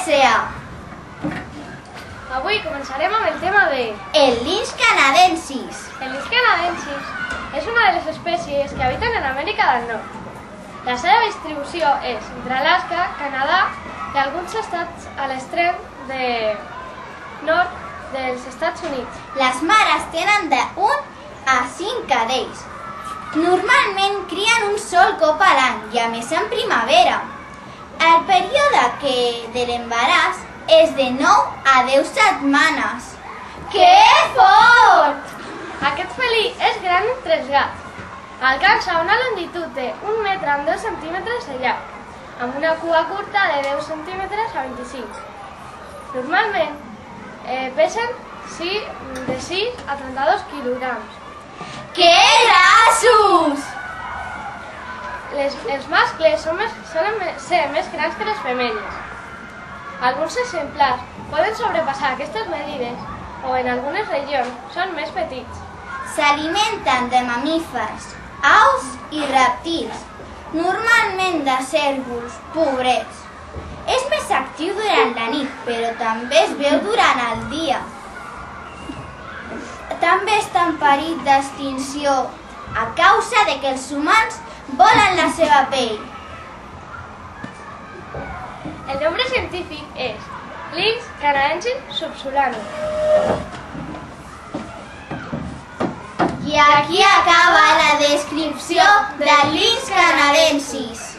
S.A. Avui començarem amb el tema de... El linx canadensis. El linx canadensis és una de les espècies que habiten en Amèrica del Nord. La seva distribució és entre Alaska, Canadà i alguns estats a l'extrem nord dels Estats Units. Les mares tenen de 1 a 5 cadells. Normalment crien un sol cop a l'any i a més en primavera. El període de l'embaràs és de 9 a 10 setmanes. Que fort! Aquest felí és gran entre els gats. Alcança una longitud de 1 metre amb 2 centímetres de llarg, amb una cua curta de 10 centímetres a 25. Normalment pesen de 6 a 32 quilograms. Que grassos! Els mascles solen ser més grans que les femelles. Alguns exemplars poden sobrepassar aquestes medides o en algunes regions són més petits. S'alimenten de mamífers, aus i rèptils, normalment de cérvols, pobrets. És més actiu durant la nit, però també es veu durant el dia. També està en perill d'extinció a causa de que els humans volen la seva pell. El nombre científic és Lynx canadensis subsolanum. I aquí acaba la descripció del linx canadensis.